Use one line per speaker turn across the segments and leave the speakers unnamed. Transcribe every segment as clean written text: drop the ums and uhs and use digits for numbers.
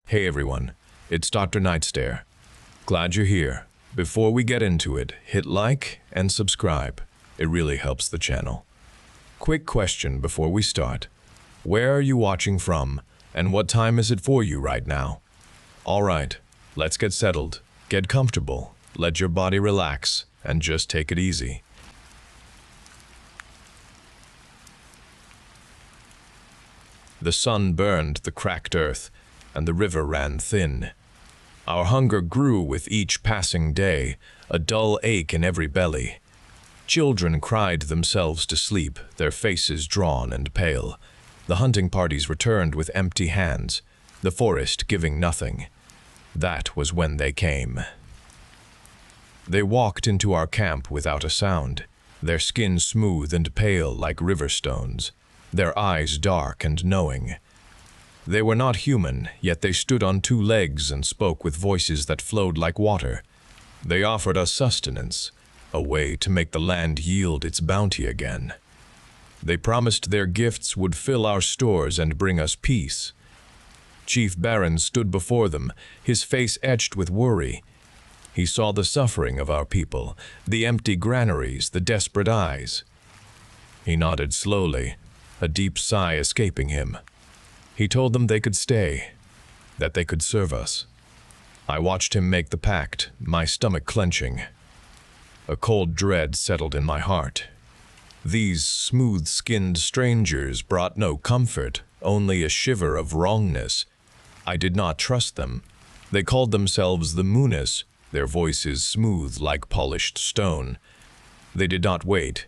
Hey everyone, it's Dr. Nightstare. Glad you're here. Before we get into it, hit like and subscribe. It really helps the channel. Quick question before we start. Where are you watching from, and what time is it for you right now? Alright, let's get settled. Get comfortable, let your body relax, and just take it easy. The sun burned the cracked earth, and the river ran thin. Our hunger grew with each passing day, a dull ache in every belly. Children cried themselves to sleep, their faces drawn and pale. The hunting parties returned with empty hands, the forest giving nothing. That was when they came. They walked into our camp without a sound, their skin smooth and pale like river stones, their eyes dark and knowing. They were not human, yet they stood on two legs and spoke with voices that flowed like water. They offered us sustenance, a way to make the land yield its bounty again. They promised their gifts would fill our stores and bring us peace. Chief Baron stood before them, his face etched with worry. He saw the suffering of our people, the empty granaries, the desperate eyes. He nodded slowly, a deep sigh escaping him. He told them they could stay, that they could serve us. I watched him make the pact, my stomach clenching. A cold dread settled in my heart. These smooth-skinned strangers brought no comfort, only a shiver of wrongness. I did not trust them. They called themselves the Munus, their voices smooth like polished stone. They did not wait.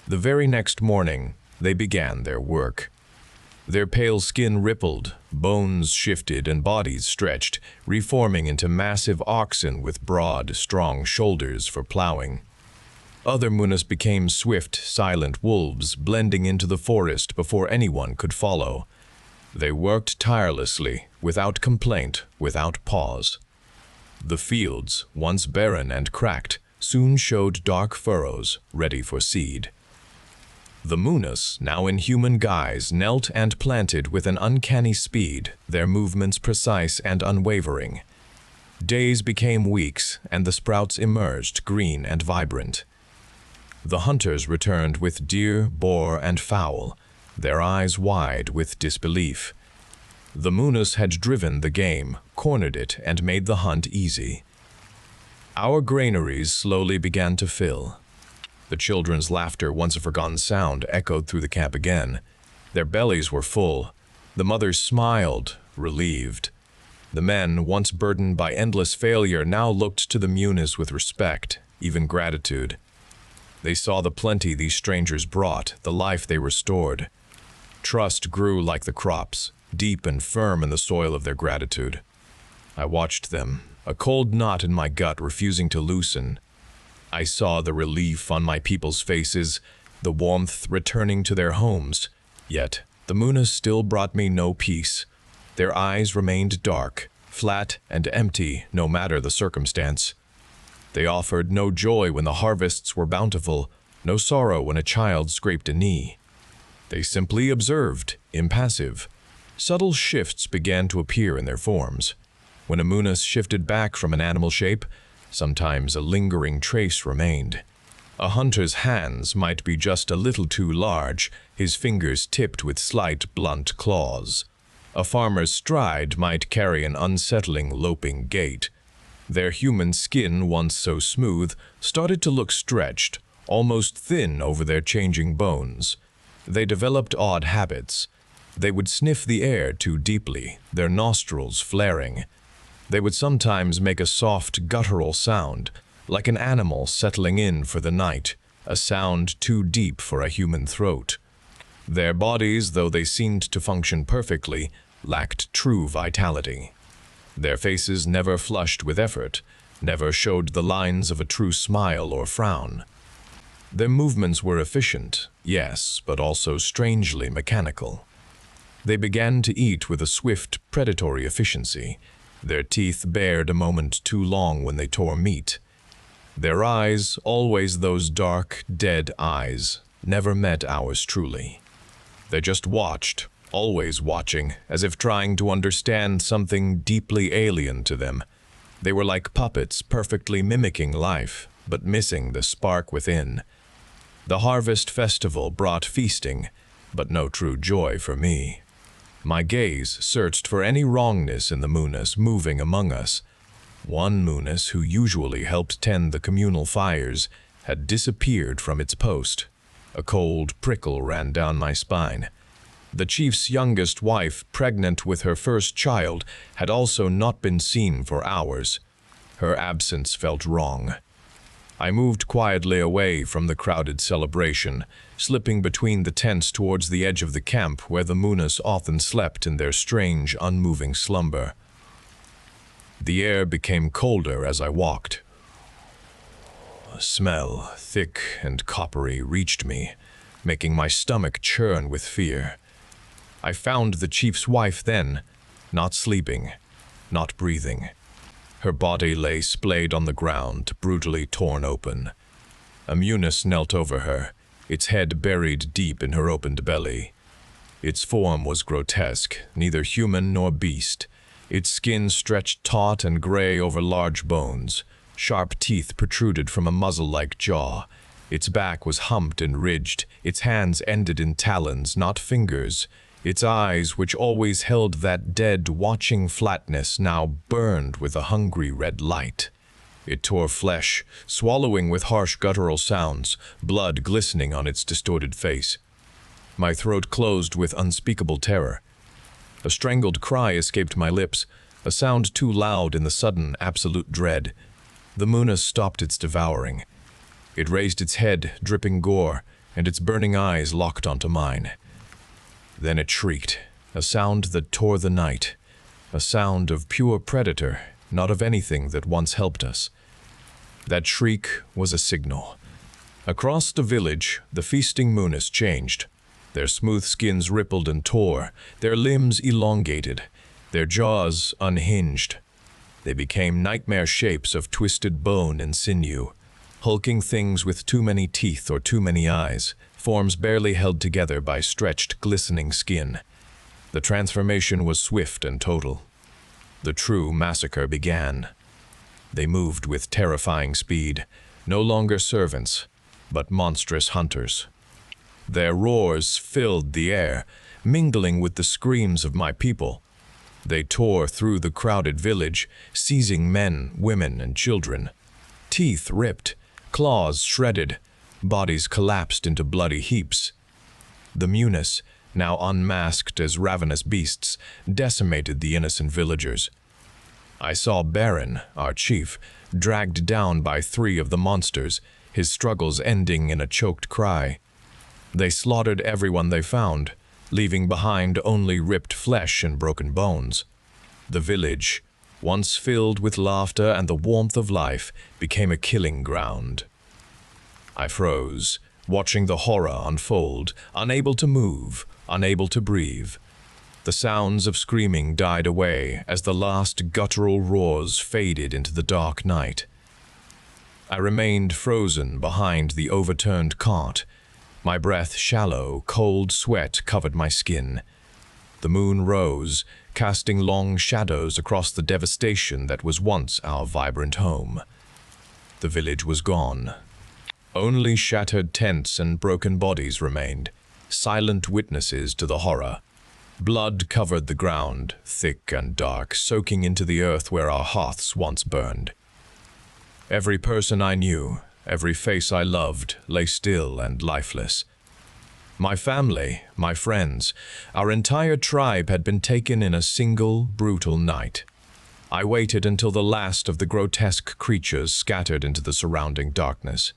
The very next morning, they began their work. Their pale skin rippled, bones shifted, and bodies stretched, reforming into massive oxen with broad, strong shoulders for plowing. Other Munus became swift, silent wolves, blending into the forest before anyone could follow. They worked tirelessly, without complaint, without pause. The fields, once barren and cracked, soon showed dark furrows, ready for seed. The Munus, now in human guise, knelt and planted with an uncanny speed, their movements precise and unwavering. Days became weeks, and the sprouts emerged, green and vibrant. The hunters returned with deer, boar, and fowl, their eyes wide with disbelief. The Munus had driven the game, cornered it, and made the hunt easy. Our granaries slowly began to fill. The children's laughter, once a forgotten sound, echoed through the camp again. Their bellies were full. The mothers smiled, relieved. The men, once burdened by endless failure, now looked to the Munus with respect, even gratitude. They saw the plenty these strangers brought, the life they restored. Trust grew like the crops, deep and firm in the soil of their gratitude. I watched them, a cold knot in my gut refusing to loosen. I saw the relief on my people's faces, the warmth returning to their homes. Yet, the Munus still brought me no peace. Their eyes remained dark, flat and empty, no matter the circumstance. They offered no joy when the harvests were bountiful, no sorrow when a child scraped a knee. They simply observed, impassive. Subtle shifts began to appear in their forms. When a Munus shifted back from an animal shape, sometimes a lingering trace remained. A hunter's hands might be just a little too large, his fingers tipped with slight, blunt claws. A farmer's stride might carry an unsettling, loping gait. Their human skin, once so smooth, started to look stretched, almost thin over their changing bones. They developed odd habits. They would sniff the air too deeply, their nostrils flaring. They would sometimes make a soft, guttural sound, like an animal settling in for the night, a sound too deep for a human throat. Their bodies, though they seemed to function perfectly, lacked true vitality. Their faces never flushed with effort, never showed the lines of a true smile or frown. Their movements were efficient, yes, but also strangely mechanical. They began to eat with a swift, predatory efficiency. Their teeth bared a moment too long when they tore meat. Their eyes, always those dark, dead eyes, never met ours truly. They just watched, always watching, as if trying to understand something deeply alien to them. They were like puppets, perfectly mimicking life, but missing the spark within. The harvest festival brought feasting, but no true joy for me. My gaze searched for any wrongness in the Munus moving among us. One Munus, who usually helped tend the communal fires, had disappeared from its post. A cold prickle ran down my spine. The chief's youngest wife, pregnant with her first child, had also not been seen for hours. Her absence felt wrong. I moved quietly away from the crowded celebration, slipping between the tents towards the edge of the camp where the Munus often slept in their strange, unmoving slumber. The air became colder as I walked. A smell, thick and coppery, reached me, making my stomach churn with fear. I found the chief's wife then, not sleeping, not breathing. Her body lay splayed on the ground, brutally torn open. A Munus knelt over her, its head buried deep in her opened belly. Its form was grotesque, neither human nor beast. Its skin stretched taut and gray over large bones. Sharp teeth protruded from a muzzle-like jaw. Its back was humped and ridged. Its hands ended in talons, not fingers. Its eyes, which always held that dead, watching flatness, now burned with a hungry red light. It tore flesh, swallowing with harsh guttural sounds, blood glistening on its distorted face. My throat closed with unspeakable terror. A strangled cry escaped my lips, a sound too loud in the sudden, absolute dread. The Munus stopped its devouring. It raised its head, dripping gore, and its burning eyes locked onto mine. Then it shrieked, a sound that tore the night, a sound of pure predator, not of anything that once helped us. That shriek was a signal. Across the village, the feasting Munus changed. Their smooth skins rippled and tore, their limbs elongated, their jaws unhinged. They became nightmare shapes of twisted bone and sinew, hulking things with too many teeth or too many eyes, forms barely held together by stretched, glistening skin. The transformation was swift and total. The true massacre began. They moved with terrifying speed, no longer servants, but monstrous hunters. Their roars filled the air, mingling with the screams of my people. They tore through the crowded village, seizing men, women, and children. Teeth ripped, claws shredded, bodies collapsed into bloody heaps. The Munus, now unmasked as ravenous beasts, decimated the innocent villagers. I saw Baron, our chief, dragged down by 3 of the monsters, his struggles ending in a choked cry. They slaughtered everyone they found, leaving behind only ripped flesh and broken bones. The village, once filled with laughter and the warmth of life, became a killing ground. I froze, watching the horror unfold, unable to move, unable to breathe. The sounds of screaming died away as the last guttural roars faded into the dark night. I remained frozen behind the overturned cart. My breath shallow, cold sweat covered my skin. The moon rose, casting long shadows across the devastation that was once our vibrant home. The village was gone. Only shattered tents and broken bodies remained, silent witnesses to the horror. Blood covered the ground, thick and dark, soaking into the earth where our hearths once burned. Every person I knew, every face I loved, lay still and lifeless. My family, my friends, our entire tribe had been taken in a single, brutal night. I waited until the last of the grotesque creatures scattered into the surrounding darkness.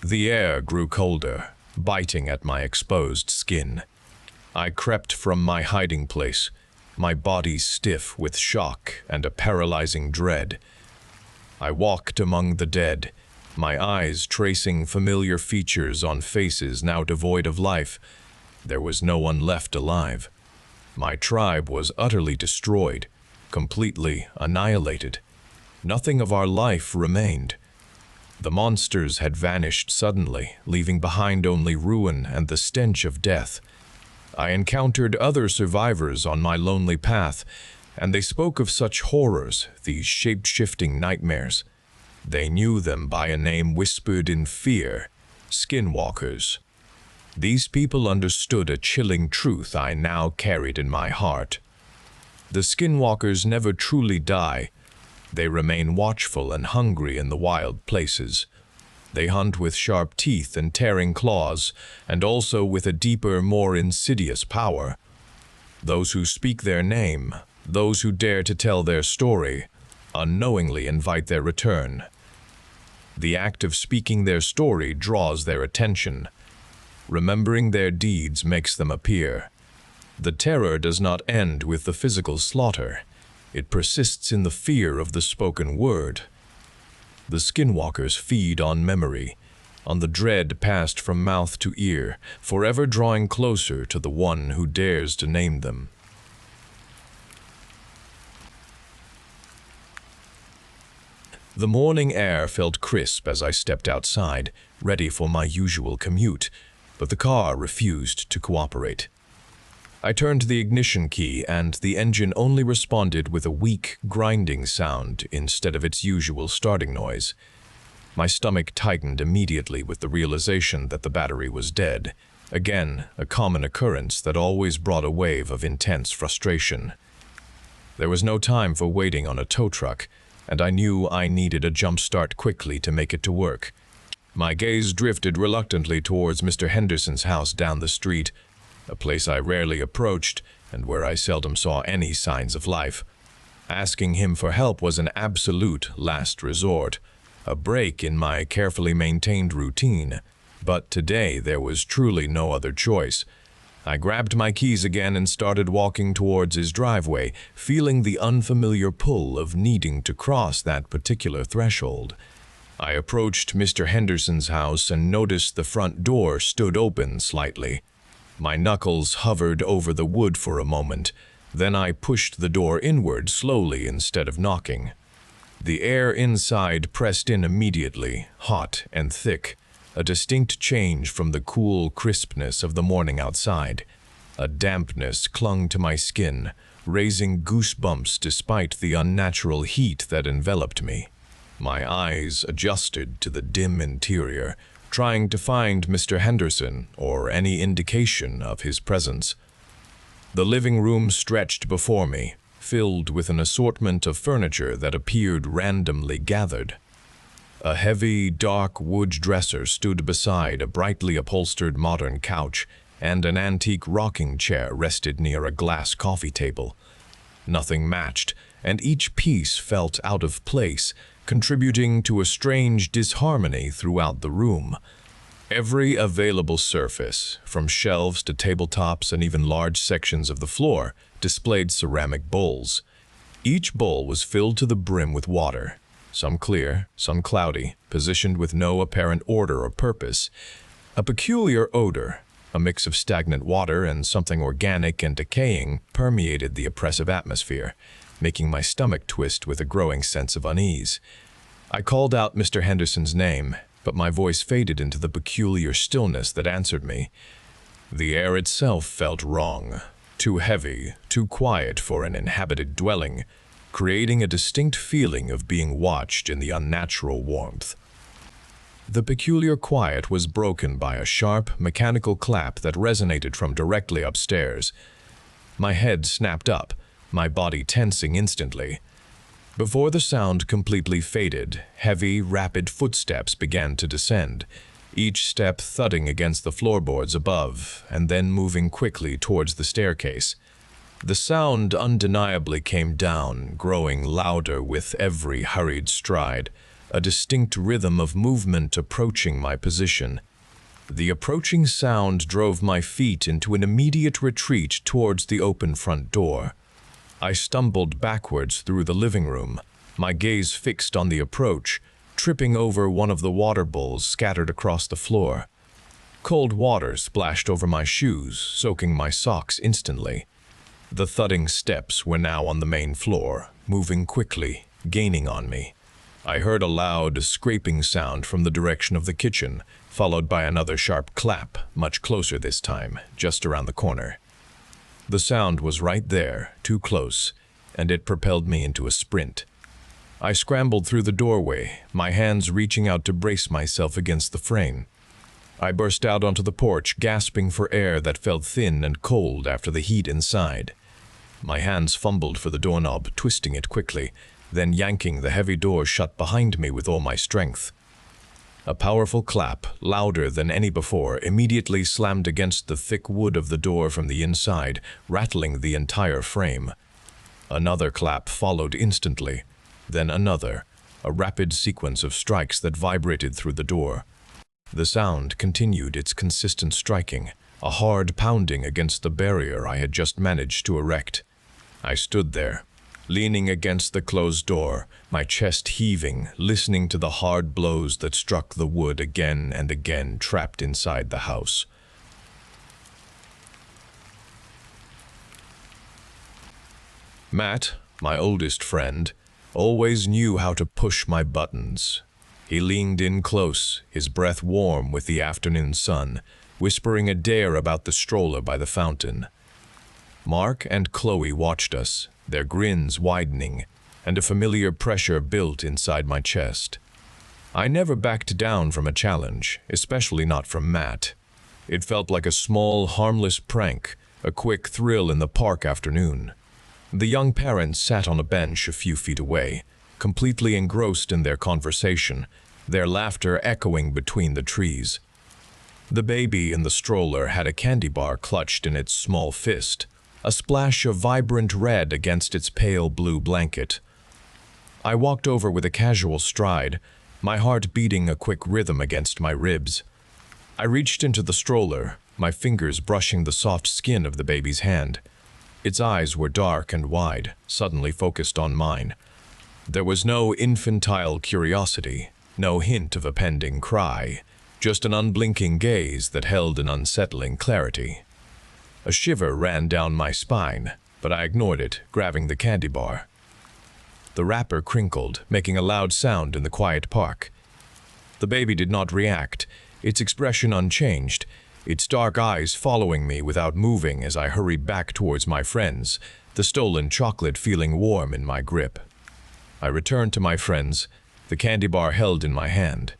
The air grew colder, biting at my exposed skin. I crept from my hiding place, my body stiff with shock and a paralyzing dread. I walked among the dead, my eyes tracing familiar features on faces now devoid of life. There was no one left alive. My tribe was utterly destroyed, completely annihilated. Nothing of our life remained. The monsters had vanished suddenly, leaving behind only ruin and the stench of death. I encountered other survivors on my lonely path, and they spoke of such horrors, these shape-shifting nightmares. They knew them by a name whispered in fear: skinwalkers. These people understood a chilling truth I now carried in my heart. The skinwalkers never truly die. They remain watchful and hungry in the wild places. They hunt with sharp teeth and tearing claws, and also with a deeper, more insidious power. Those who speak their name, those who dare to tell their story, unknowingly invite their return. The act of speaking their story draws their attention. Remembering their deeds makes them appear. The terror does not end with the physical slaughter. It persists in the fear of the spoken word. The skinwalkers feed on memory, on the dread passed from mouth to ear, forever drawing closer to the one who dares to name them. The morning air felt crisp as I stepped outside, ready for my usual commute, but the car refused to cooperate. I turned the ignition key, and the engine only responded with a weak, grinding sound instead of its usual starting noise. My stomach tightened immediately with the realization that the battery was dead. Again, a common occurrence that always brought a wave of intense frustration. There was no time for waiting on a tow truck, and I knew I needed a jump start quickly to make it to work. My gaze drifted reluctantly towards Mr. Henderson's house down the street, a place I rarely approached and where I seldom saw any signs of life. Asking him for help was an absolute last resort, a break in my carefully maintained routine. But today there was truly no other choice. I grabbed my keys again and started walking towards his driveway, feeling the unfamiliar pull of needing to cross that particular threshold. I approached Mr. Henderson's house and noticed the front door stood open slightly. My knuckles hovered over the wood for a moment, then I pushed the door inward slowly instead of knocking. The air inside pressed in immediately, hot and thick, a distinct change from the cool crispness of the morning outside. A dampness clung to my skin, raising goosebumps despite the unnatural heat that enveloped me. My eyes adjusted to the dim interior, trying to find Mr. Henderson or any indication of his presence. The living room stretched before me, filled with an assortment of furniture that appeared randomly gathered. A heavy, dark wood dresser stood beside a brightly upholstered modern couch, and an antique rocking chair rested near a glass coffee table. Nothing matched, and each piece felt out of place, contributing to a strange disharmony throughout the room. Every available surface, from shelves to tabletops and even large sections of the floor, displayed ceramic bowls. Each bowl was filled to the brim with water, some clear, some cloudy, positioned with no apparent order or purpose. A peculiar odor, a mix of stagnant water and something organic and decaying, permeated the oppressive atmosphere, making my stomach twist with a growing sense of unease. I called out Mr. Henderson's name, but my voice faded into the peculiar stillness that answered me. The air itself felt wrong, too heavy, too quiet for an inhabited dwelling, creating a distinct feeling of being watched in the unnatural warmth. The peculiar quiet was broken by a sharp, mechanical clap that resonated from directly upstairs. My head snapped up, my body tensing instantly. Before the sound completely faded, heavy, rapid footsteps began to descend, each step thudding against the floorboards above, and then moving quickly towards the staircase. The sound undeniably came down, growing louder with every hurried stride, a distinct rhythm of movement approaching my position. The approaching sound drove my feet into an immediate retreat towards the open front door. I stumbled backwards through the living room, my gaze fixed on the approach, tripping over one of the water bowls scattered across the floor. Cold water splashed over my shoes, soaking my socks instantly. The thudding steps were now on the main floor, moving quickly, gaining on me. I heard a loud, scraping sound from the direction of the kitchen, followed by another sharp clap, much closer this time, just around the corner. The sound was right there, too close, and it propelled me into a sprint. I scrambled through the doorway, my hands reaching out to brace myself against the frame. I burst out onto the porch, gasping for air that felt thin and cold after the heat inside. My hands fumbled for the doorknob, twisting it quickly, then yanking the heavy door shut behind me with all my strength. A powerful clap, louder than any before, immediately slammed against the thick wood of the door from the inside, rattling the entire frame. Another clap followed instantly, then another, a rapid sequence of strikes that vibrated through the door. The sound continued its consistent striking, a hard pounding against the barrier I had just managed to erect. I stood there, leaning against the closed door, my chest heaving, listening to the hard blows that struck the wood again and again, trapped inside the house. Matt, my oldest friend, always knew how to push my buttons. He leaned in close, his breath warm with the afternoon sun, whispering a dare about the stroller by the fountain. Mark and Chloe watched us, their grins widening, and a familiar pressure built inside my chest. I never backed down from a challenge, especially not from Matt. It felt like a small, harmless prank, a quick thrill in the park afternoon. The young parents sat on a bench a few feet away, completely engrossed in their conversation, their laughter echoing between the trees. The baby in the stroller had a candy bar clutched in its small fist, a splash of vibrant red against its pale blue blanket. I walked over with a casual stride, my heart beating a quick rhythm against my ribs. I reached into the stroller, my fingers brushing the soft skin of the baby's hand. Its eyes were dark and wide, suddenly focused on mine. There was no infantile curiosity, no hint of a pending cry, just an unblinking gaze that held an unsettling clarity. A shiver ran down my spine, but I ignored it, grabbing the candy bar. The wrapper crinkled, making a loud sound in the quiet park. The baby did not react, its expression unchanged, its dark eyes following me without moving as I hurried back towards my friends, the stolen chocolate feeling warm in my grip. I returned to my friends, the candy bar held in my hand.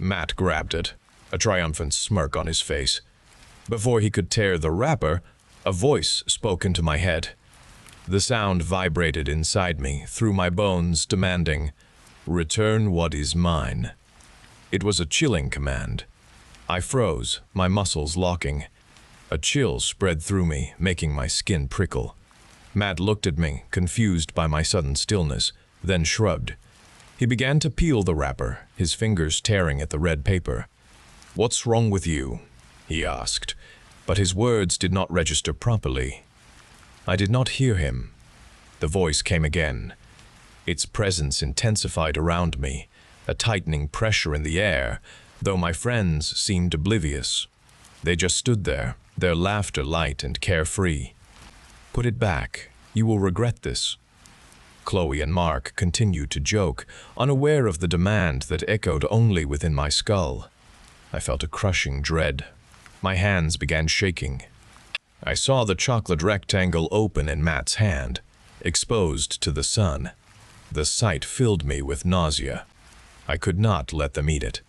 Matt grabbed it, a triumphant smirk on his face. Before he could tear the wrapper, a voice spoke into my head. The sound vibrated inside me, through my bones, demanding, "Return what is mine." It was a chilling command. I froze, my muscles locking. A chill spread through me, making my skin prickle. Matt looked at me, confused by my sudden stillness, then shrugged. He began to peel the wrapper, his fingers tearing at the red paper. "What's wrong with you?" he asked, but his words did not register properly. I did not hear him. The voice came again. Its presence intensified around me, a tightening pressure in the air, though my friends seemed oblivious. They just stood there, their laughter light and carefree. "Put it back. You will regret this." Chloe and Mark continued to joke, unaware of the demand that echoed only within my skull. I felt a crushing dread. My hands began shaking. I saw the chocolate rectangle open in Matt's hand, exposed to the sun. The sight filled me with nausea. I could not let them eat it.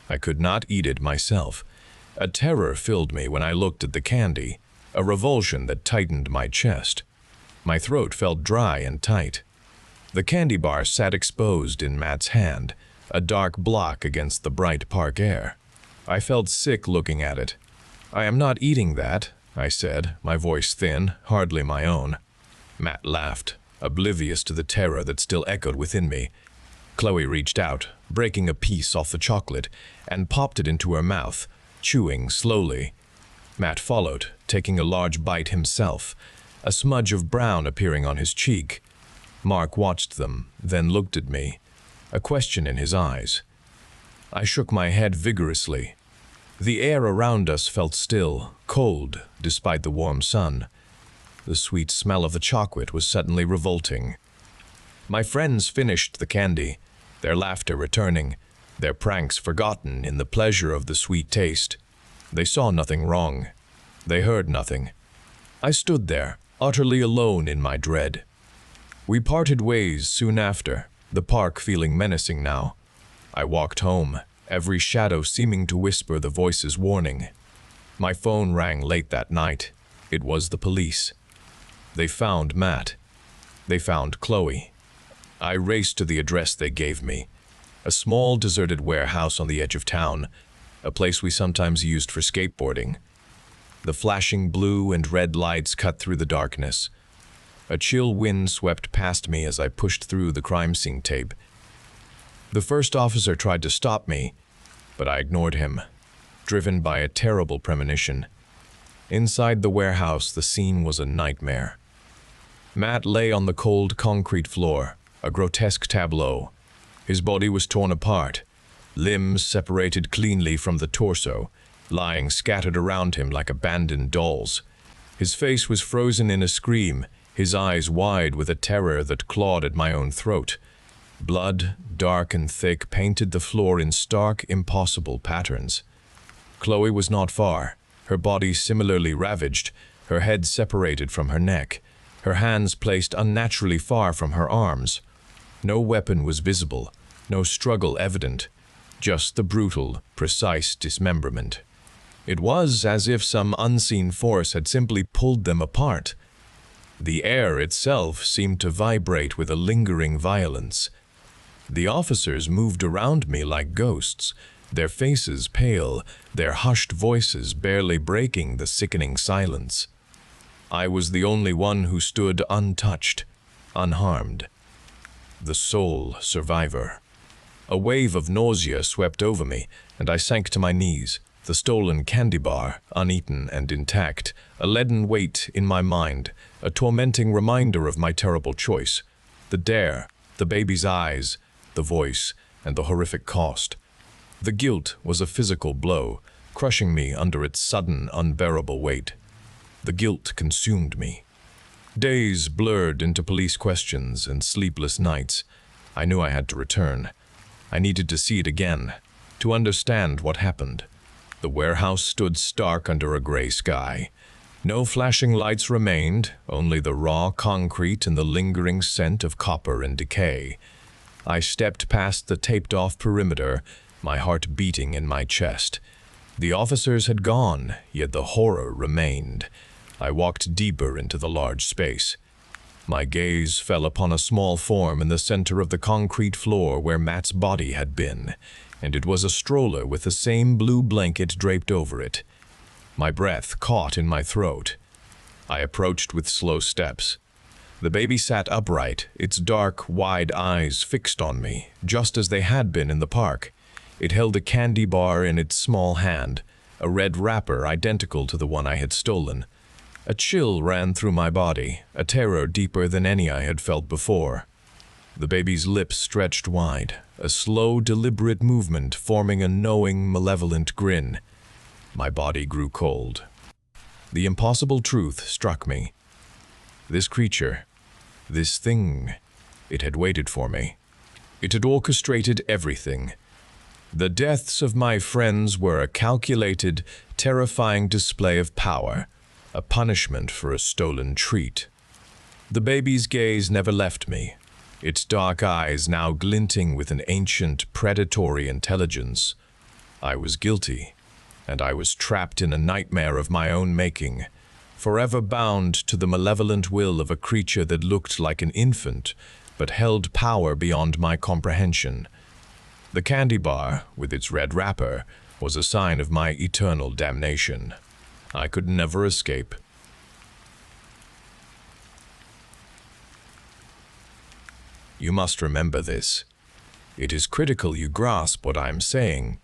I could not eat it myself. A terror filled me when I looked at the candy, a revulsion that tightened my chest. My throat felt dry and tight. The candy bar sat exposed in Matt's hand, a dark block against the bright park air. I felt sick looking at it. "I am not eating that," I said, my voice thin, hardly my own. Matt laughed, oblivious to the terror that still echoed within me. Chloe reached out, breaking a piece off the chocolate, and popped it into her mouth, chewing slowly. Matt followed, taking a large bite himself, a smudge of brown appearing on his cheek. Mark watched them, then looked at me, a question in his eyes. I shook my head vigorously. The air around us felt still, cold, despite the warm sun. The sweet smell of the chocolate was suddenly revolting. My friends finished the candy, their laughter returning, their pranks forgotten in the pleasure of the sweet taste. They saw nothing wrong. They heard nothing. I stood there, utterly alone in my dread. We parted ways soon after, the park feeling menacing now. I walked home, every shadow seeming to whisper the voice's warning. My phone rang late that night. It was the police. They found Matt. They found Chloe. I raced to the address they gave me, a small deserted warehouse on the edge of town, a place we sometimes used for skateboarding. The flashing blue and red lights cut through the darkness. A chill wind swept past me as I pushed through the crime scene tape. The first officer tried to stop me, but I ignored him, driven by a terrible premonition. Inside the warehouse, the scene was a nightmare. Matt lay on the cold concrete floor, a grotesque tableau. His body was torn apart, limbs separated cleanly from the torso, lying scattered around him like abandoned dolls. His face was frozen in a scream, his eyes wide with a terror that clawed at my own throat. Blood, dark and thick, painted the floor in stark, impossible patterns. Chloe was not far, her body similarly ravaged, her head separated from her neck, her hands placed unnaturally far from her arms. No weapon was visible, no struggle evident, just the brutal, precise dismemberment. It was as if some unseen force had simply pulled them apart. The air itself seemed to vibrate with a lingering violence. The officers moved around me like ghosts, their faces pale, their hushed voices barely breaking the sickening silence. I was the only one who stood untouched, unharmed. The sole survivor. A wave of nausea swept over me, and I sank to my knees, the stolen candy bar, uneaten and intact, a leaden weight in my mind, a tormenting reminder of my terrible choice. The dare, the baby's eyes, the voice, and the horrific cost. The guilt was a physical blow, crushing me under its sudden, unbearable weight. The guilt consumed me. Days blurred into police questions and sleepless nights. I knew I had to return. I needed to see it again, to understand what happened. The warehouse stood stark under a gray sky. No flashing lights remained, only the raw concrete and the lingering scent of copper and decay. I stepped past the taped-off perimeter, my heart beating in my chest. The officers had gone, yet the horror remained. I walked deeper into the large space. My gaze fell upon a small form in the center of the concrete floor where Matt's body had been, and it was a stroller with the same blue blanket draped over it. My breath caught in my throat. I approached with slow steps. The baby sat upright, its dark, wide eyes fixed on me, just as they had been in the park. It held a candy bar in its small hand, a red wrapper identical to the one I had stolen. A chill ran through my body, a terror deeper than any I had felt before. The baby's lips stretched wide, a slow, deliberate movement forming a knowing, malevolent grin. My body grew cold. The impossible truth struck me. This creature, this thing, it had waited for me. It had orchestrated everything. The deaths of my friends were a calculated, terrifying display of power, a punishment for a stolen treat. The baby's gaze never left me, its dark eyes now glinting with an ancient, predatory intelligence. I was guilty, and I was trapped in a nightmare of my own making, forever bound to the malevolent will of a creature that looked like an infant, but held power beyond my comprehension. The candy bar, with its red wrapper, was a sign of my eternal damnation. I could never escape. You must remember this. It is critical you grasp what I am saying.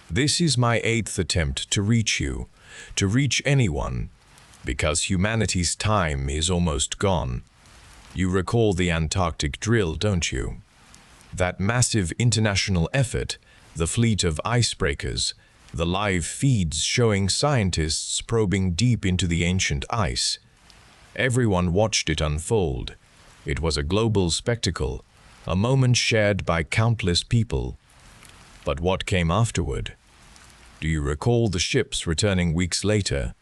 This is my 8th attempt to reach you, to reach anyone, because humanity's time is almost gone. You recall the Antarctic drill, don't you? That massive international effort, the fleet of icebreakers, the live feeds showing scientists probing deep into the ancient ice. Everyone watched it unfold. It was a global spectacle, a moment shared by countless people. But what came afterward? Do you recall the ships returning weeks later?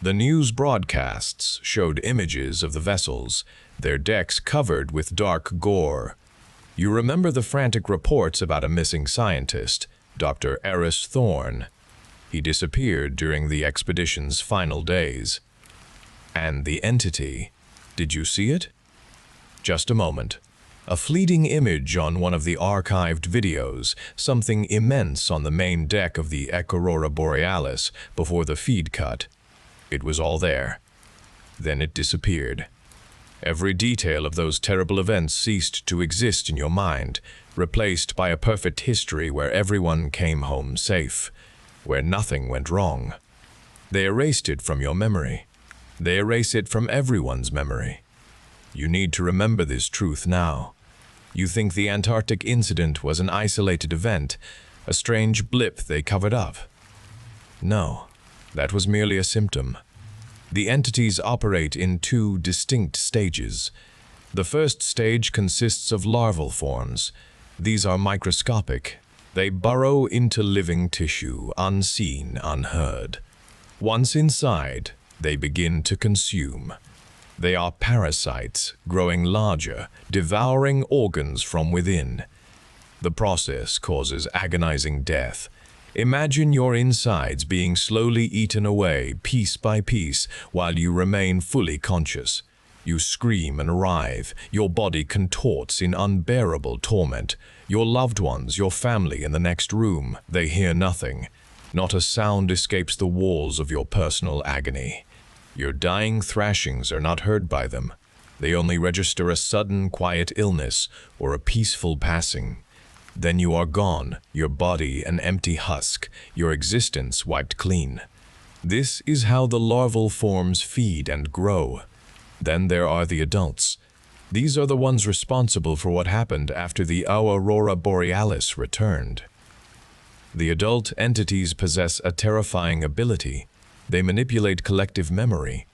The news broadcasts showed images of the vessels, their decks covered with dark gore. You remember the frantic reports about a missing scientist, Dr. Eris Thorne. He disappeared during the expedition's final days. And the entity, did you see it? Just a moment. A fleeting image on one of the archived videos, something immense on the main deck of the Aurora Borealis before the feed cut. It was all there. Then it disappeared. Every detail of those terrible events ceased to exist in your mind, replaced by a perfect history where everyone came home safe, where nothing went wrong. They erased it from your memory. They erase it from everyone's memory. You need to remember this truth now. You think the Antarctic incident was an isolated event, a strange blip they covered up. No, that was merely a symptom. The entities operate in two distinct stages. The first stage consists of larval forms. These are microscopic. They burrow into living tissue, unseen, unheard. Once inside, they begin to consume. They are parasites, growing larger, devouring organs from within. The process causes agonizing death. Imagine your insides being slowly eaten away, piece by piece, while you remain fully conscious. You scream and writhe. Your body contorts in unbearable torment. Your loved ones, your family in the next room, they hear nothing. Not a sound escapes the walls of your personal agony. Your dying thrashings are not heard by them. They only register a sudden, quiet illness or a peaceful passing. Then you are gone, your body an empty husk, your existence wiped clean. This is how the larval forms feed and grow. Then there are the adults. These are the ones responsible for what happened after the Aurora Borealis returned. The adult entities possess a terrifying ability. They manipulate collective memory.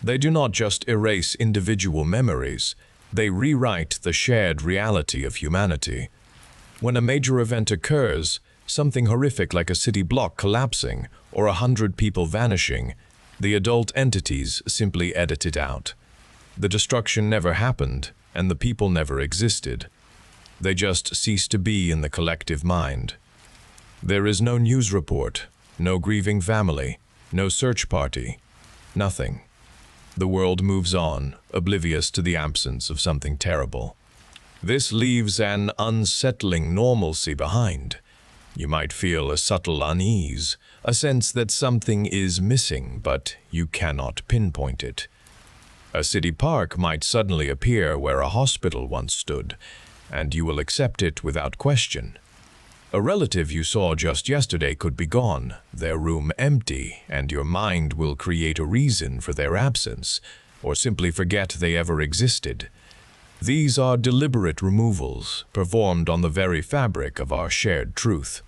They do not just erase individual memories, they rewrite the shared reality of humanity. When a major event occurs, something horrific like a city block collapsing or 100 people vanishing, the adult entities simply edit it out. The destruction never happened, and the people never existed. They just cease to be in the collective mind. There is no news report, no grieving family, no search party, nothing. The world moves on, oblivious to the absence of something terrible. This leaves an unsettling normalcy behind. You might feel a subtle unease, a sense that something is missing, but you cannot pinpoint it. A city park might suddenly appear where a hospital once stood, and you will accept it without question. A relative you saw just yesterday could be gone, their room empty, and your mind will create a reason for their absence, or simply forget they ever existed. These are deliberate removals, performed on the very fabric of our shared truth.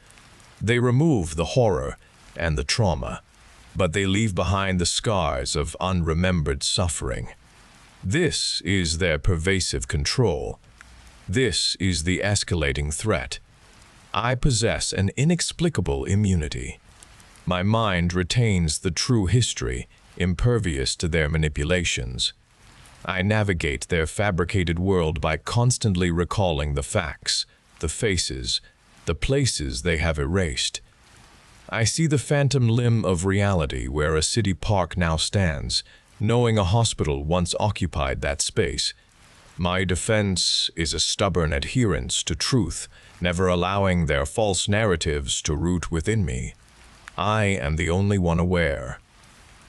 They remove the horror and the trauma, but they leave behind the scars of unremembered suffering. This is their pervasive control. This is the escalating threat. I possess an inexplicable immunity. My mind retains the true history, impervious to their manipulations. I navigate their fabricated world by constantly recalling the facts, the faces, the places they have erased. I see the phantom limb of reality where a city park now stands, knowing a hospital once occupied that space. My defense is a stubborn adherence to truth, never allowing their false narratives to root within me. I am the only one aware.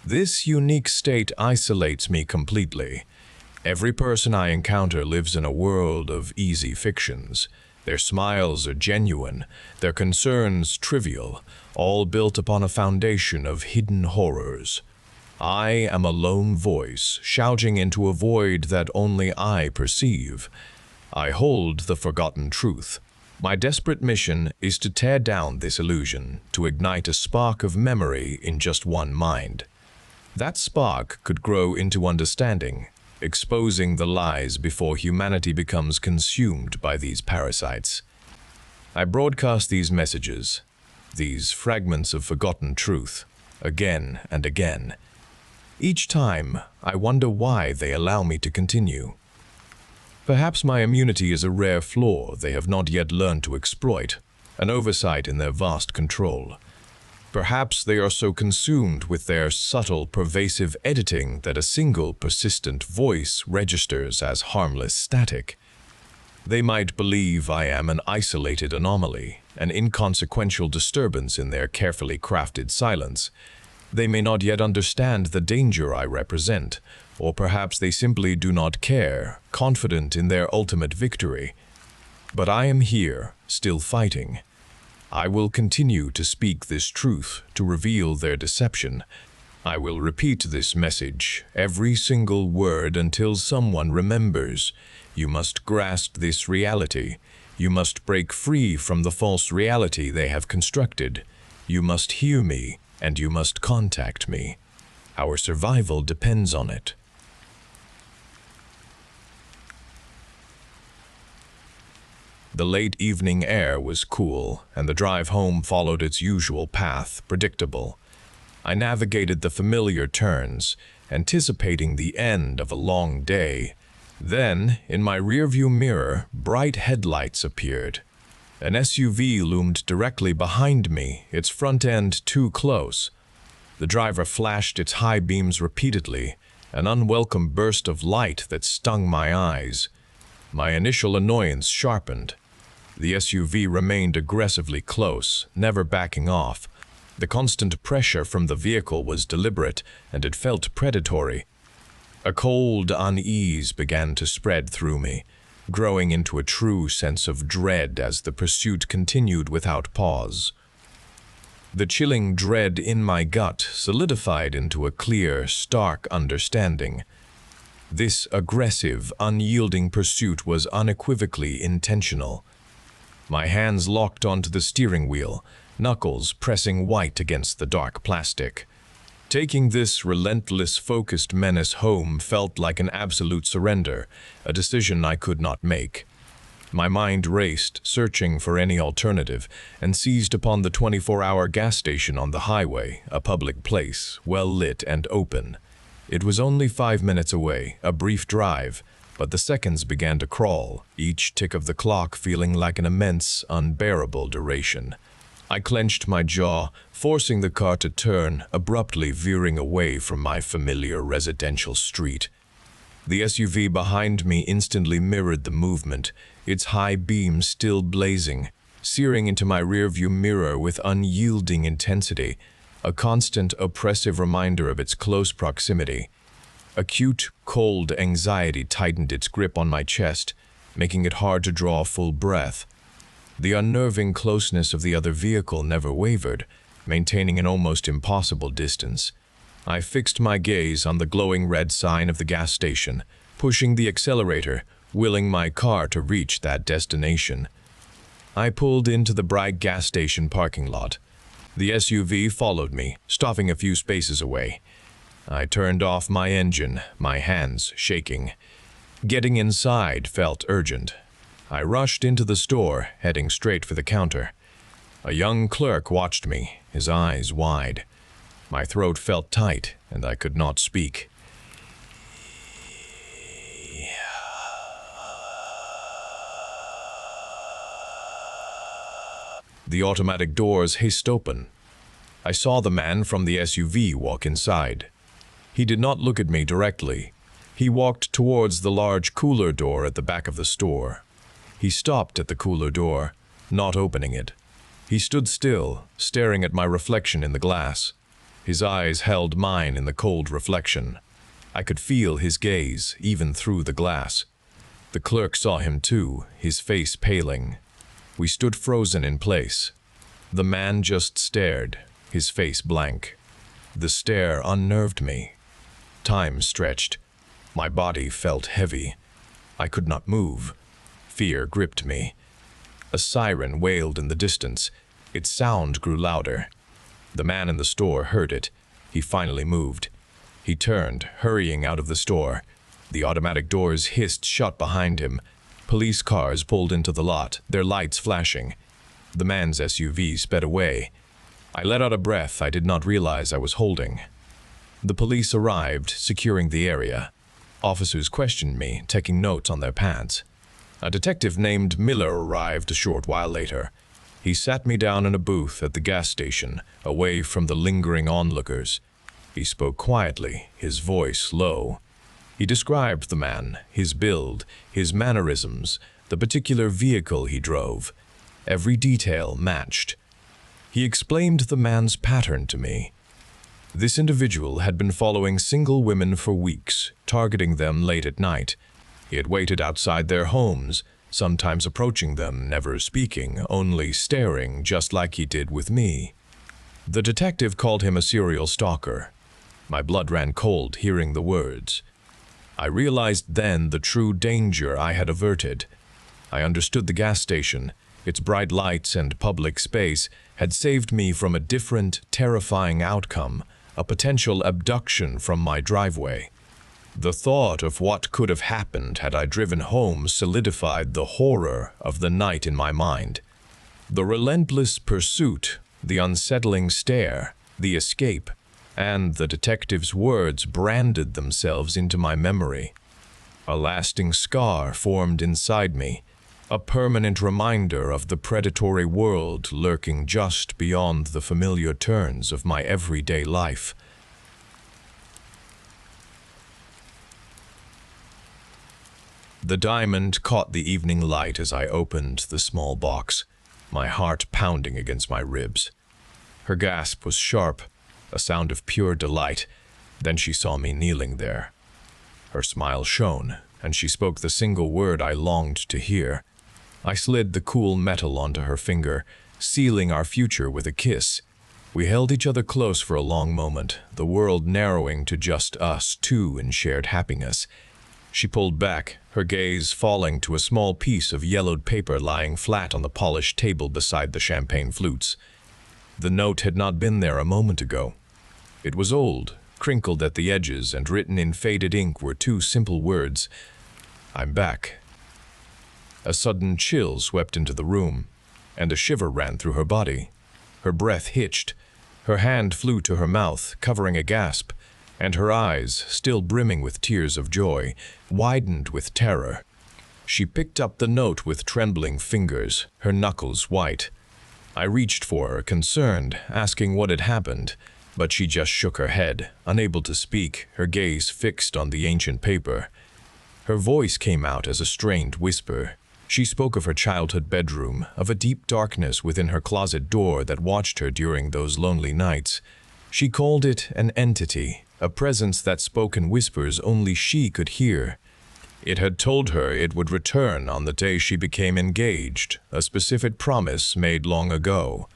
This unique state isolates me completely. Every person I encounter lives in a world of easy fictions. Their smiles are genuine, their concerns trivial, all built upon a foundation of hidden horrors. I am a lone voice, shouting into a void that only I perceive. I hold the forgotten truth. My desperate mission is to tear down this illusion, to ignite a spark of memory in just one mind. That spark could grow into understanding, exposing the lies before humanity becomes consumed by these parasites. I broadcast these messages, these fragments of forgotten truth, again and again. Each time, I wonder why they allow me to continue. Perhaps my immunity is a rare flaw they have not yet learned to exploit, an oversight in their vast control. Perhaps they are so consumed with their subtle, pervasive editing that a single, persistent voice registers as harmless static. They might believe I am an isolated anomaly, an inconsequential disturbance in their carefully crafted silence. They may not yet understand the danger I represent, or perhaps they simply do not care, confident in their ultimate victory. But I am here, still fighting. I will continue to speak this truth to reveal their deception. I will repeat this message, every single word, until someone remembers. You must grasp this reality. You must break free from the false reality they have constructed. You must hear me, and you must contact me. Our survival depends on it. The late evening air was cool, and the drive home followed its usual path, predictable. I navigated the familiar turns, anticipating the end of a long day. Then, in my rearview mirror, bright headlights appeared. An SUV loomed directly behind me, its front end too close. The driver flashed its high beams repeatedly, an unwelcome burst of light that stung my eyes. My initial annoyance sharpened. The SUV remained aggressively close, never backing off. The constant pressure from the vehicle was deliberate, and it felt predatory. A cold unease began to spread through me, growing into a true sense of dread as the pursuit continued without pause. The chilling dread in my gut solidified into a clear, stark understanding. This aggressive, unyielding pursuit was unequivocally intentional. My hands locked onto the steering wheel, knuckles pressing white against the dark plastic. Taking this relentless, focused menace home felt like an absolute surrender, a decision I could not make. My mind raced, searching for any alternative, and seized upon the 24-hour gas station on the highway, a public place, well lit and open. It was only 5 minutes away, a brief drive, but the seconds began to crawl, each tick of the clock feeling like an immense, unbearable duration. I clenched my jaw, forcing the car to turn, abruptly veering away from my familiar residential street. The SUV behind me instantly mirrored the movement, its high beams still blazing, searing into my rearview mirror with unyielding intensity, a constant, oppressive reminder of its close proximity. Acute, cold anxiety tightened its grip on my chest, making it hard to draw a full breath. The unnerving closeness of the other vehicle never wavered, maintaining an almost impossible distance. I fixed my gaze on the glowing red sign of the gas station, pushing the accelerator, willing my car to reach that destination. I pulled into the bright gas station parking lot. The SUV followed me, stopping a few spaces away. I turned off my engine, my hands shaking. Getting inside felt urgent. I rushed into the store, heading straight for the counter. A young clerk watched me, his eyes wide. My throat felt tight, and I could not speak. The automatic doors hissed open. I saw the man from the SUV walk inside. He did not look at me directly. He walked towards the large cooler door at the back of the store. He stopped at the cooler door, not opening it. He stood still, staring at my reflection in the glass. His eyes held mine in the cold reflection. I could feel his gaze, even through the glass. The clerk saw him too, his face paling. We stood frozen in place. The man just stared, his face blank. The stare unnerved me. Time stretched. My body felt heavy. I could not move. Fear gripped me. A siren wailed in the distance. Its sound grew louder. The man in the store heard it. He finally moved. He turned, hurrying out of the store. The automatic doors hissed shut behind him. Police cars pulled into the lot, their lights flashing. The man's SUV sped away. I let out a breath I did not realize I was holding. The police arrived, securing the area. Officers questioned me, taking notes on their pads. A detective named Miller arrived a short while later. He sat me down in a booth at the gas station, away from the lingering onlookers. He spoke quietly, his voice low. He described the man, his build, his mannerisms, the particular vehicle he drove. Every detail matched. He explained the man's pattern to me. This individual had been following single women for weeks, targeting them late at night. He had waited outside their homes, sometimes approaching them, never speaking, only staring, just like he did with me. The detective called him a serial stalker. My blood ran cold hearing the words. I realized then the true danger I had averted. I understood the gas station, its bright lights and public space, had saved me from a different, terrifying outcome, a potential abduction from my driveway. The thought of what could have happened had I driven home solidified the horror of the night in my mind. The relentless pursuit, the unsettling stare, the escape, and the detective's words branded themselves into my memory. A lasting scar formed inside me, a permanent reminder of the predatory world lurking just beyond the familiar turns of my everyday life. The diamond caught the evening light as I opened the small box, my heart pounding against my ribs. Her gasp was sharp, a sound of pure delight. Then she saw me kneeling there. Her smile shone, and she spoke the single word I longed to hear. I slid the cool metal onto her finger, sealing our future with a kiss. We held each other close for a long moment, the world narrowing to just us two in shared happiness. She pulled back, her gaze falling to a small piece of yellowed paper lying flat on the polished table beside the champagne flutes. The note had not been there a moment ago. It was old, crinkled at the edges, and written in faded ink were two simple words: "I'm back." A sudden chill swept into the room, and a shiver ran through her body. Her breath hitched. Her hand flew to her mouth, covering a gasp, and her eyes, still brimming with tears of joy, widened with terror. She picked up the note with trembling fingers, her knuckles white. I reached for her, concerned, asking what had happened, but she just shook her head, unable to speak, her gaze fixed on the ancient paper. Her voice came out as a strained whisper. She spoke of her childhood bedroom, of a deep darkness within her closet door that watched her during those lonely nights. She called it an entity, a presence that spoke in whispers only she could hear. It had told her it would return on the day she became engaged, a specific promise made long ago.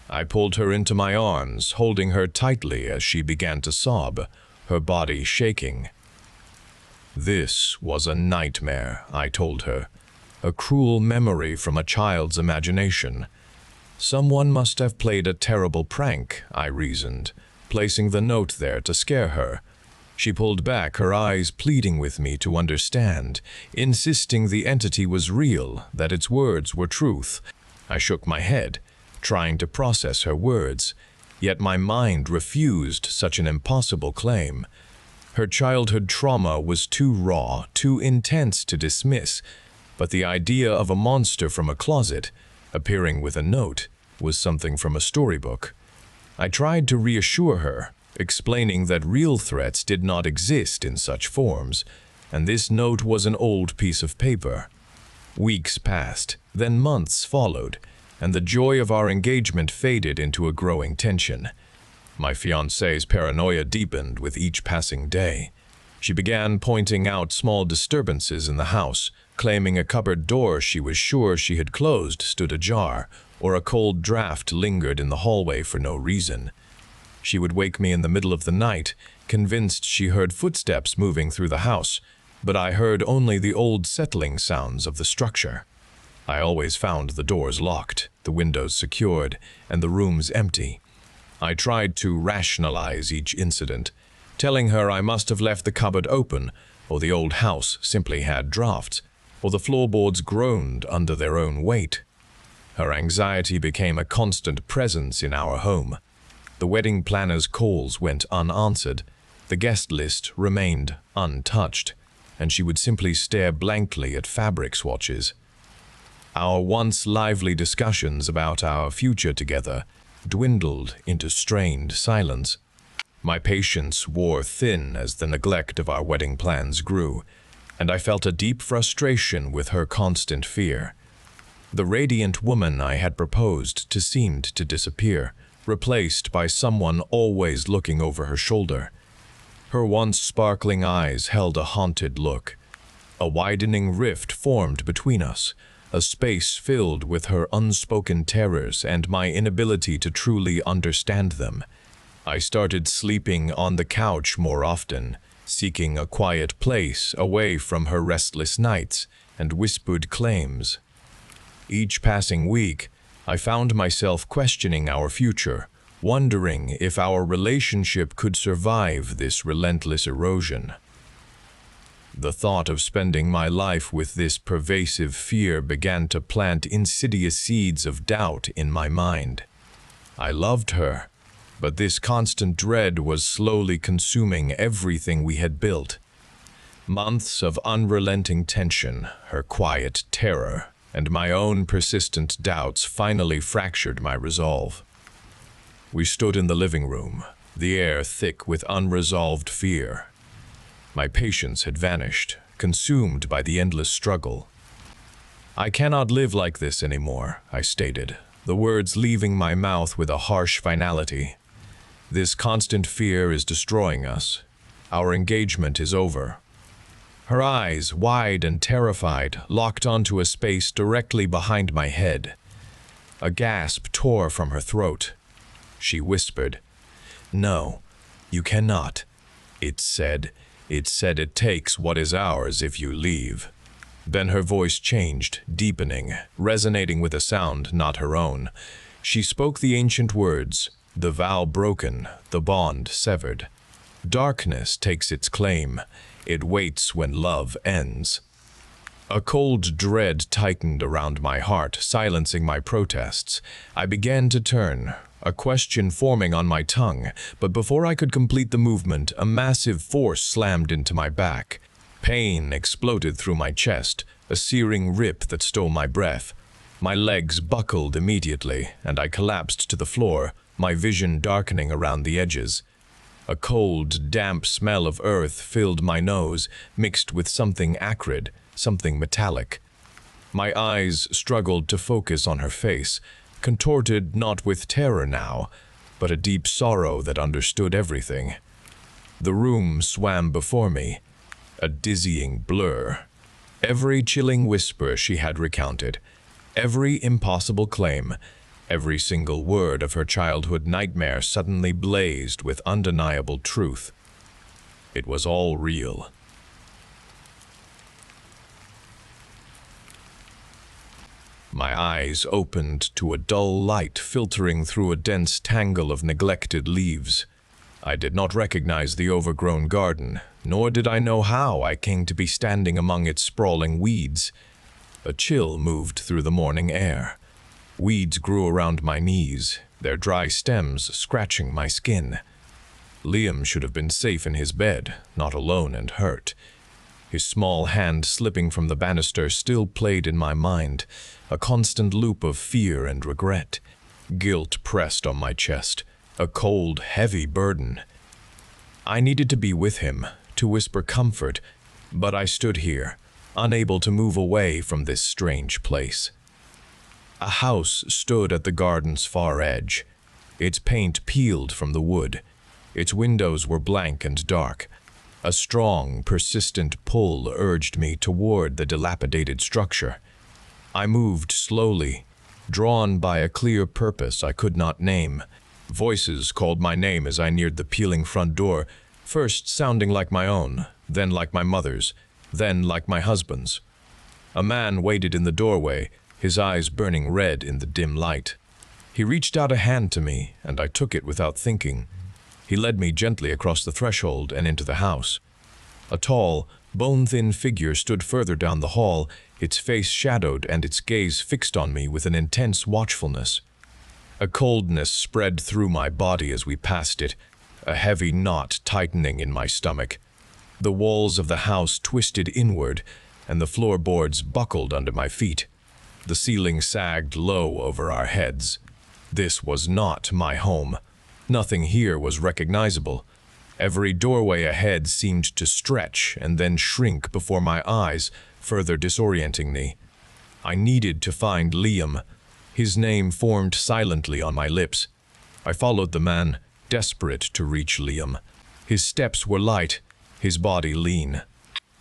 I pulled her into my arms, holding her tightly as she began to sob, her body shaking. This was a nightmare, I told her, a cruel memory from a child's imagination. Someone must have played a terrible prank, I reasoned, placing the note there to scare her. She pulled back, her eyes pleading with me to understand, insisting the entity was real, that its words were truth. I shook my head, trying to process her words, yet my mind refused such an impossible claim. Her childhood trauma was too raw, too intense to dismiss, but the idea of a monster from a closet, appearing with a note, was something from a storybook. I tried to reassure her, explaining that real threats did not exist in such forms, and this note was an old piece of paper. Weeks passed, then months followed, and the joy of our engagement faded into a growing tension. My fiancée's paranoia deepened with each passing day. She began pointing out small disturbances in the house, claiming a cupboard door she was sure she had closed stood ajar, or a cold draft lingered in the hallway for no reason. She would wake me in the middle of the night, convinced she heard footsteps moving through the house, but I heard only the old settling sounds of the structure. I always found the doors locked, the windows secured, and the rooms empty. I tried to rationalize each incident, telling her I must have left the cupboard open, or the old house simply had drafts, or the floorboards groaned under their own weight. Her anxiety became a constant presence in our home. The wedding planner's calls went unanswered, the guest list remained untouched, and she would simply stare blankly at fabric swatches. Our once lively discussions about our future together dwindled into strained silence. My patience wore thin as the neglect of our wedding plans grew, and I felt a deep frustration with her constant fear. The radiant woman I had proposed to seemed to disappear, replaced by someone always looking over her shoulder. Her once sparkling eyes held a haunted look. A widening rift formed between us, a space filled with her unspoken terrors and my inability to truly understand them. I started sleeping on the couch more often, seeking a quiet place away from her restless nights and whispered claims. Each passing week, I found myself questioning our future, wondering if our relationship could survive this relentless erosion. The thought of spending my life with this pervasive fear began to plant insidious seeds of doubt in my mind. I loved her, but this constant dread was slowly consuming everything we had built. Months of unrelenting tension, her quiet terror, and my own persistent doubts finally fractured my resolve. We stood in the living room, the air thick with unresolved fear. My patience had vanished, consumed by the endless struggle. "I cannot live like this anymore," I stated, the words leaving my mouth with a harsh finality. "This constant fear is destroying us. Our engagement is over." Her eyes, wide and terrified, locked onto a space directly behind my head. A gasp tore from her throat. She whispered, "No, you cannot. It said it takes what is ours if you leave." Then her voice changed, deepening, resonating with a sound not her own. She spoke the ancient words, the vow broken, the bond severed. Darkness takes its claim. It waits when love ends. A cold dread tightened around my heart, silencing my protests. I began to turn, a question forming on my tongue, but before I could complete the movement, a massive force slammed into my back. Pain exploded through my chest, a searing rip that stole my breath. My legs buckled immediately, and I collapsed to the floor, my vision darkening around the edges. A cold, damp smell of earth filled my nose, mixed with something acrid, something metallic. My eyes struggled to focus on her face, contorted not with terror now, but a deep sorrow that understood everything. The room swam before me, a dizzying blur. Every chilling whisper she had recounted, every impossible claim, every single word of her childhood nightmare suddenly blazed with undeniable truth. It was all real. My eyes opened to a dull light filtering through a dense tangle of neglected leaves. I did not recognize the overgrown garden, nor did I know how I came to be standing among its sprawling weeds. A chill moved through the morning air. Weeds grew around my knees, their dry stems scratching my skin. Liam should have been safe in his bed, not alone and hurt. His small hand slipping from the banister still played in my mind, a constant loop of fear and regret. Guilt pressed on my chest, a cold, heavy burden. I needed to be with him, to whisper comfort, but I stood here, unable to move away from this strange place. A house stood at the garden's far edge. Its paint peeled from the wood. Its windows were blank and dark. A strong, persistent pull urged me toward the dilapidated structure. I moved slowly, drawn by a clear purpose I could not name. Voices called my name as I neared the peeling front door, first sounding like my own, then like my mother's, then like my husband's. A man waited in the doorway, his eyes burning red in the dim light. He reached out a hand to me, and I took it without thinking. He led me gently across the threshold and into the house. A tall, bone-thin figure stood further down the hall, its face shadowed and its gaze fixed on me with an intense watchfulness. A coldness spread through my body as we passed it, a heavy knot tightening in my stomach. The walls of the house twisted inward, and the floorboards buckled under my feet. The ceiling sagged low over our heads. This was not my home. Nothing here was recognizable. Every doorway ahead seemed to stretch and then shrink before my eyes, further disorienting me. I needed to find Liam. His name formed silently on my lips. I followed the man, desperate to reach Liam. His steps were light, his body lean.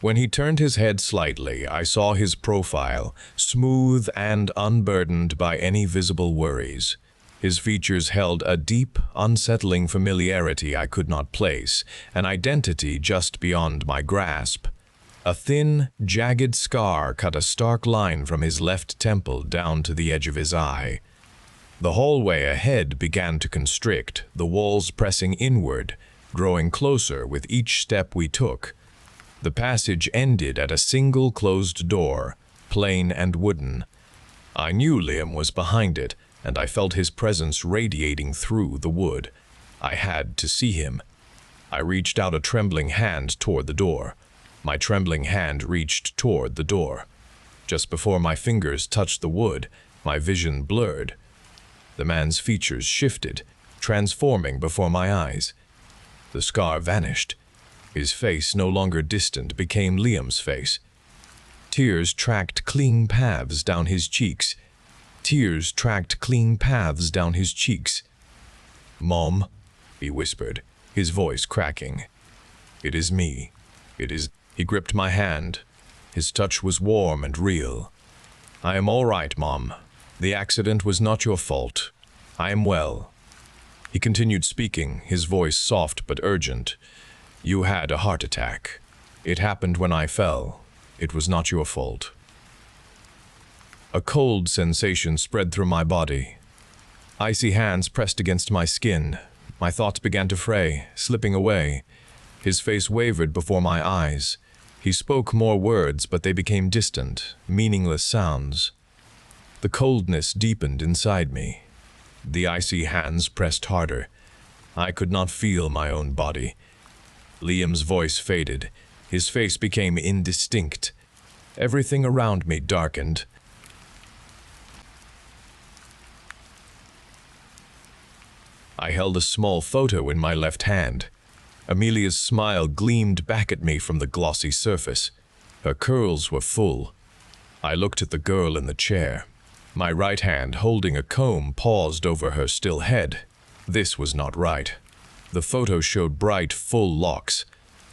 When he turned his head slightly, I saw his profile, smooth and unburdened by any visible worries. His features held a deep, unsettling familiarity I could not place, an identity just beyond my grasp. A thin, jagged scar cut a stark line from his left temple down to the edge of his eye. The hallway ahead began to constrict, the walls pressing inward, growing closer with each step we took. The passage ended at a single closed door, plain and wooden. I knew Liam was behind it, and I felt his presence radiating through the wood. I had to see him. I reached out a trembling hand toward the door. My trembling hand reached toward the door. Just before my fingers touched the wood, my vision blurred. The man's features shifted, transforming before my eyes. The scar vanished. His face, no longer distant, became Liam's face. Tears tracked clean paths down his cheeks. Tears tracked clean paths down his cheeks. "Mom," he whispered, his voice cracking. "It is me. It is—" He gripped my hand. His touch was warm and real. "I am all right, Mom. The accident was not your fault. I am well." He continued speaking, his voice soft but urgent. "You had a heart attack. It happened when I fell. It was not your fault." A cold sensation spread through my body. Icy hands pressed against my skin. My thoughts began to fray, slipping away. His face wavered before my eyes. He spoke more words, but they became distant, meaningless sounds. The coldness deepened inside me. The icy hands pressed harder. I could not feel my own body. Liam's voice faded. His face became indistinct. Everything around me darkened. I held a small photo in my left hand. Amelia's smile gleamed back at me from the glossy surface. Her curls were full. I looked at the girl in the chair. My right hand, holding a comb, paused over her still head. This was not right. The photo showed bright, full locks.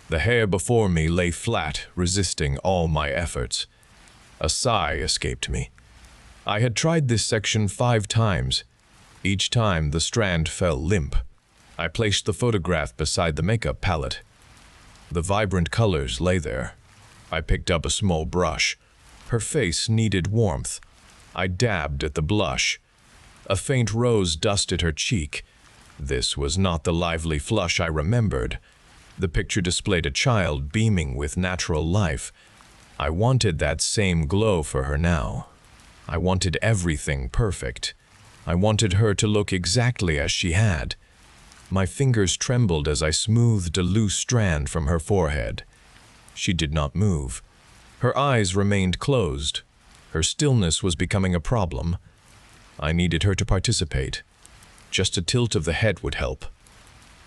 The hair before me lay flat, resisting all my efforts. A sigh escaped me. I had tried this section 5 times. Each time the strand fell limp. I placed the photograph beside the makeup palette. The vibrant colors lay there. I picked up a small brush. Her face needed warmth. I dabbed at the blush. A faint rose dusted her cheek. This was not the lively flush I remembered. The picture displayed a child beaming with natural life. I wanted that same glow for her now. I wanted everything perfect. I wanted her to look exactly as she had. My fingers trembled as I smoothed a loose strand from her forehead. She did not move. Her eyes remained closed. Her stillness was becoming a problem. I needed her to participate. Just a tilt of the head would help.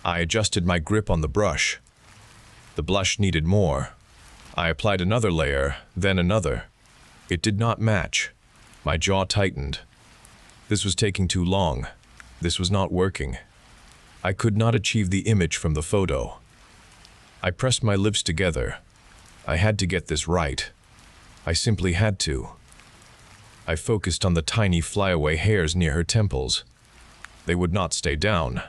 I adjusted my grip on the brush. The blush needed more. I applied another layer, then another. It did not match. My jaw tightened. This was taking too long. This was not working. I could not achieve the image from the photo. I pressed my lips together. I had to get this right. I simply had to. I focused on the tiny flyaway hairs near her temples. They would not stay down.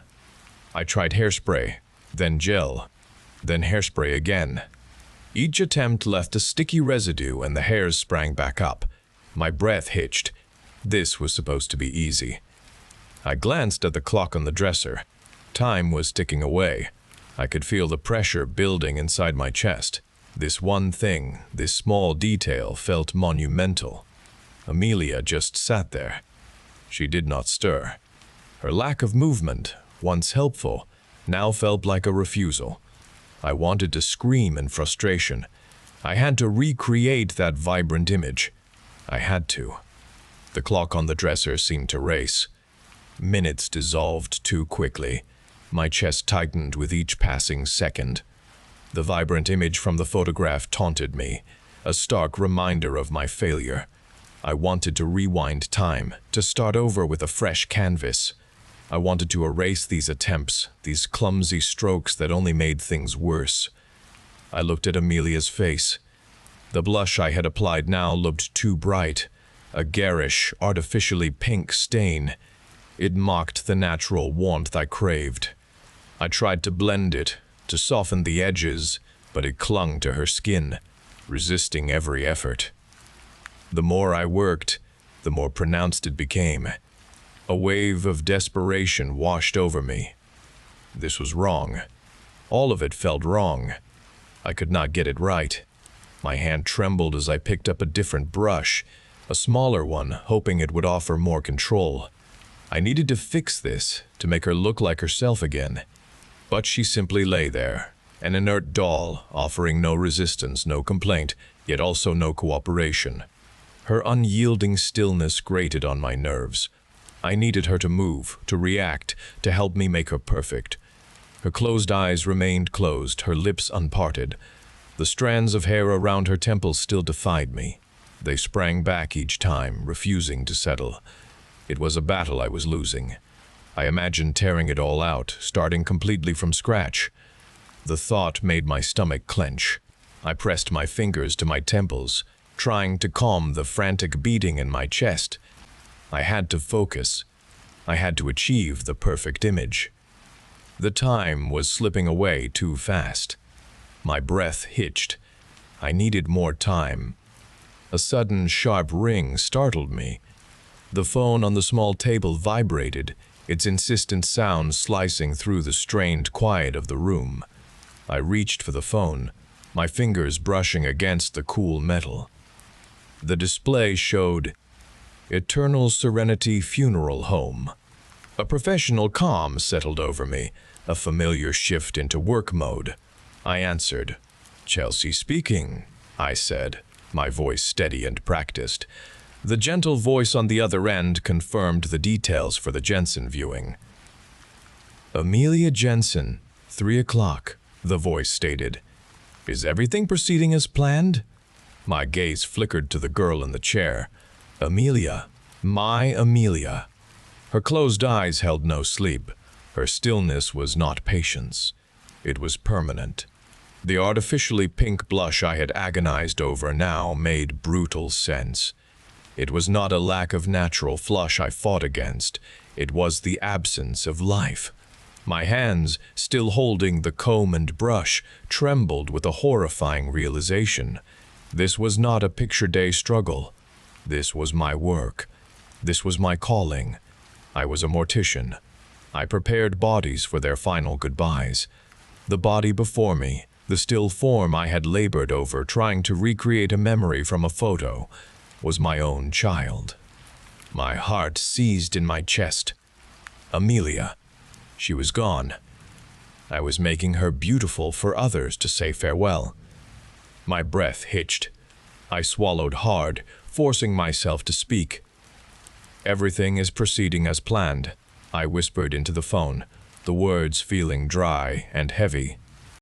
I tried hairspray, then gel, then hairspray again. Each attempt left a sticky residue and the hairs sprang back up. My breath hitched. This was supposed to be easy. I glanced at the clock on the dresser. Time was ticking away. I could feel the pressure building inside my chest. This one thing, this small detail, felt monumental. Amelia just sat there. She did not stir. Her lack of movement, once helpful, now felt like a refusal. I wanted to scream in frustration. I had to recreate that vibrant image. I had to. The clock on the dresser seemed to race. Minutes dissolved too quickly. My chest tightened with each passing second. The vibrant image from the photograph taunted me, a stark reminder of my failure. I wanted to rewind time, to start over with a fresh canvas. I wanted to erase these attempts, these clumsy strokes that only made things worse. I looked at Amelia's face. The blush I had applied now looked too bright, a garish, artificially pink stain. It mocked the natural warmth I craved. I tried to blend it, to soften the edges, but it clung to her skin, resisting every effort. The more I worked, the more pronounced it became. A wave of desperation washed over me. This was wrong. All of it felt wrong. I could not get it right. My hand trembled as I picked up a different brush, a smaller one, hoping it would offer more control. I needed to fix this, to make her look like herself again. But she simply lay there, an inert doll, offering no resistance, no complaint, yet also no cooperation. Her unyielding stillness grated on my nerves. I needed her to move, to react, to help me make her perfect. Her closed eyes remained closed, her lips unparted. The strands of hair around her temples still defied me. They sprang back each time, refusing to settle. It was a battle I was losing. I imagined tearing it all out, starting completely from scratch. The thought made my stomach clench. I pressed my fingers to my temples, trying to calm the frantic beating in my chest. I had to focus. I had to achieve the perfect image. The time was slipping away too fast. My breath hitched. I needed more time. A sudden, sharp ring startled me. The phone on the small table vibrated, its insistent sound slicing through the strained quiet of the room. I reached for the phone, my fingers brushing against the cool metal. The display showed Eternal Serenity Funeral Home. A professional calm settled over me, a familiar shift into work mode. I answered. "Chelsea speaking," I said, my voice steady and practiced. The gentle voice on the other end confirmed the details for the Jensen viewing. "Amelia Jensen, 3 o'clock, the voice stated. "Is everything proceeding as planned?" My gaze flickered to the girl in the chair. Amelia, my Amelia. Her closed eyes held no sleep. Her stillness was not patience. It was permanent. The artificially pink blush I had agonized over now made brutal sense. It was not a lack of natural flush I fought against. It was the absence of life. My hands, still holding the comb and brush, trembled with a horrifying realization. This was not a picture day struggle. This was my work. This was my calling. I was a mortician. I prepared bodies for their final goodbyes. The body before me, the still form I had labored over trying to recreate a memory from a photo, was my own child. My heart seized in my chest. Amelia. She was gone. I was making her beautiful for others to say farewell. My breath hitched. I swallowed hard, forcing myself to speak. "Everything is proceeding as planned," I whispered into the phone, the words feeling dry and heavy.